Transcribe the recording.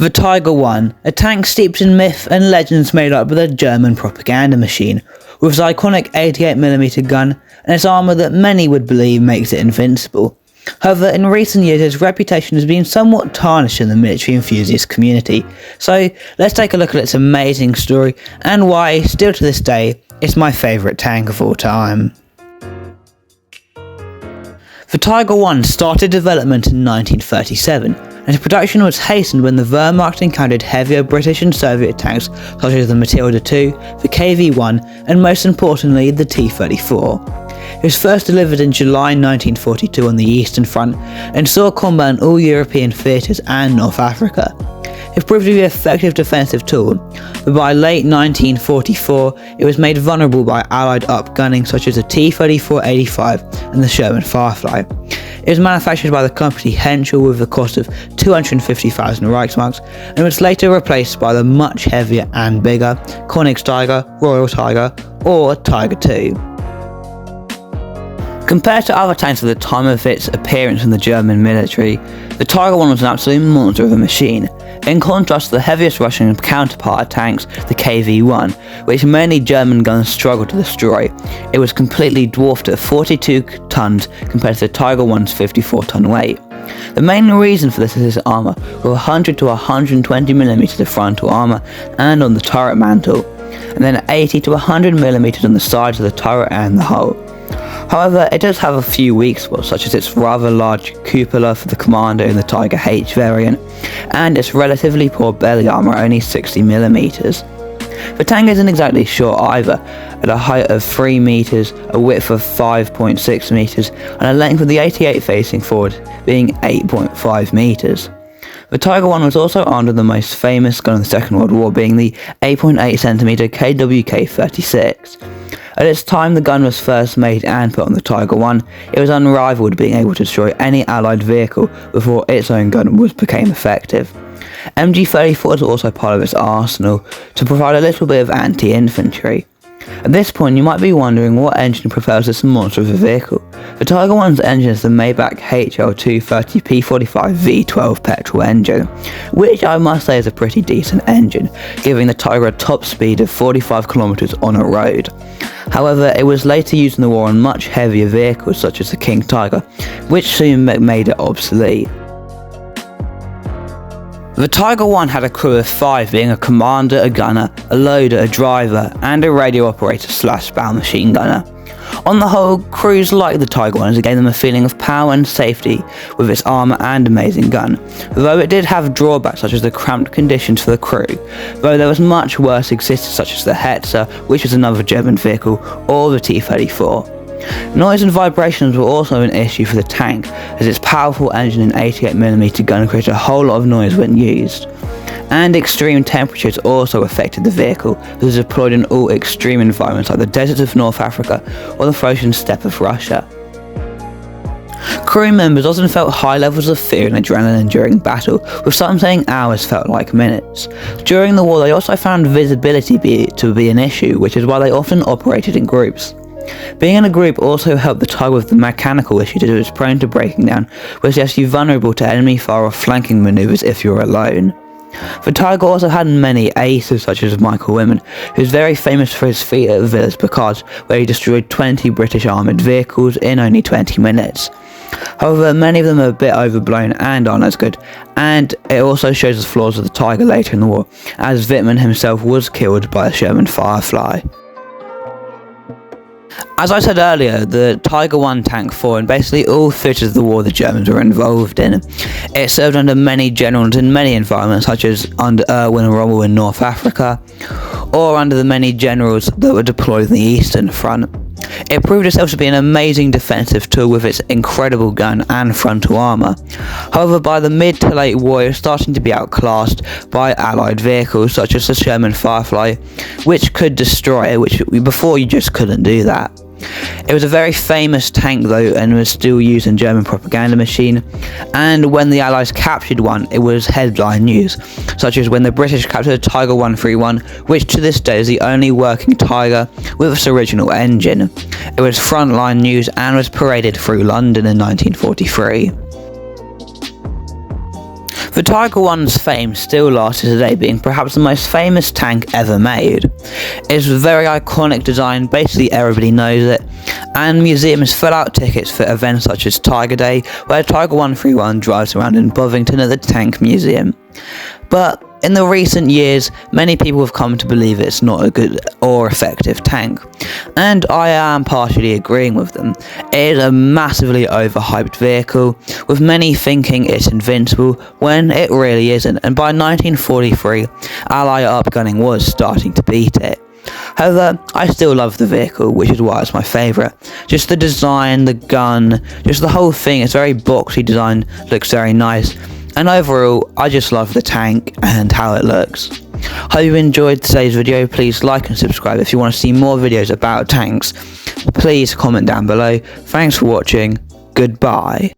The Tiger I, a tank steeped in myth and legends made up with a German propaganda machine, with its iconic 88mm gun and its armour that many would believe makes it invincible. However, in recent years its reputation has been somewhat tarnished in the military enthusiast community, so let's take a look at its amazing story and why, still to this day, it's my favourite tank of all time. The Tiger I started development in 1937, and its production was hastened when the Wehrmacht encountered heavier British and Soviet tanks such as the Matilda II, the KV-1, and most importantly the T-34. It was first delivered in July 1942 on the Eastern Front and saw combat in all European theatres and North Africa. It proved to be an effective defensive tool, but by late 1944 it was made vulnerable by Allied upgunning such as the T-34-85 and the Sherman Firefly. It was manufactured by the company Henschel with the cost of 250,000 Reichsmarks and was later replaced by the much heavier and bigger Königstiger, Royal Tiger or Tiger II. Compared to other tanks at the time of its appearance in the German military, the Tiger I was an absolute monster of a machine, in contrast to the heaviest Russian counterpart tanks, the KV-1, which many German guns struggled to destroy. It was completely dwarfed at 42 tons compared to the Tiger I's 54-ton weight. The main reason for this is its armour, with 100 to 120mm of frontal armour and on the turret mantle, and then 80 to 100mm on the sides of the turret and the hull. However, it does have a few weak spots, such as its rather large cupola for the commander in the Tiger H variant, and its relatively poor belly armour, only 60mm. The tank isn't exactly short either, at a height of 3 meters, a width of 5.6 meters, and a length of the 88 facing forward being 8.5 meters. The Tiger I was also armed with the most famous gun of the Second World War, being the 8.8cm KWK-36. At its time the gun was first made and put on the Tiger I, it was unrivaled, being able to destroy any Allied vehicle before its own gun became effective. MG-34 was also part of its arsenal to provide a little bit of anti-infantry. At this point you might be wondering what engine propels this monster of a vehicle. The Tiger I's engine is the Maybach HL230 P45 V12 petrol engine, which I must say is a pretty decent engine, giving the Tiger a top speed of 45 km on a road. However, it was later used in the war on much heavier vehicles such as the King Tiger, which soon made it obsolete. The Tiger I had a crew of 5, being a commander, a gunner, a loader, a driver, and a radio operator / bow machine gunner. On the whole, crews liked the Tiger I as it gave them a feeling of power and safety with its armour and amazing gun, though it did have drawbacks such as the cramped conditions for the crew, though there was much worse existed such as the Hetzer, which was another German vehicle, or the T-34. Noise and vibrations were also an issue for the tank, as its powerful engine and 88mm gun created a whole lot of noise when used. And extreme temperatures also affected the vehicle, as it was deployed in all extreme environments like the deserts of North Africa or the frozen steppe of Russia. Crew members often felt high levels of fear and adrenaline during battle, with some saying hours felt like minutes. During the war they also found visibility to be an issue, which is why they often operated in groups. Being in a group also helped the Tiger with the mechanical issue that it was prone to breaking down, which left you vulnerable to enemy fire or flanking manoeuvres if you were alone. The Tiger also had many aces such as Michael Wimmer, who is very famous for his feat at Villers-Bocage, where he destroyed 20 British armoured vehicles in only 20 minutes. However, many of them are a bit overblown and aren't as good, and it also shows the flaws of the Tiger later in the war, as Wittmann himself was killed by a Sherman Firefly. As I said earlier, the Tiger I tank fought in basically all theatres of the war the Germans were involved in. It served under many generals in many environments, such as under Irwin and Rommel in North Africa, or under the many generals that were deployed in the Eastern Front. It proved itself to be an amazing defensive tool with its incredible gun and frontal armour. However, by the mid to late war it was starting to be outclassed by Allied vehicles such as the Sherman Firefly, which could destroy it, which before you just couldn't do that. It was a very famous tank though, and was still used in German propaganda machine, and when the Allies captured one it was headline news, such as when the British captured a Tiger 131, which to this day is the only working Tiger with its original engine. It was frontline news and was paraded through London in 1943. The Tiger I's fame still lasts today, being perhaps the most famous tank ever made. It's a very iconic design, basically everybody knows it, and museums fill out tickets for events such as Tiger Day, where Tiger 131 drives around in Bovington at the Tank Museum. But in the recent years, many people have come to believe it's not a good or effective tank, and I am partially agreeing with them. It is a massively overhyped vehicle, with many thinking it's invincible when it really isn't, and by 1943, Allied upgunning was starting to beat it. However, I still love the vehicle, which is why it's my favourite. Just the design, the gun, just the whole thing, it's very boxy design, looks very nice. And overall, I just love the tank and how it looks. Hope you enjoyed today's video. Please like and subscribe if you want to see more videos about tanks. Please comment down below. Thanks for watching. Goodbye.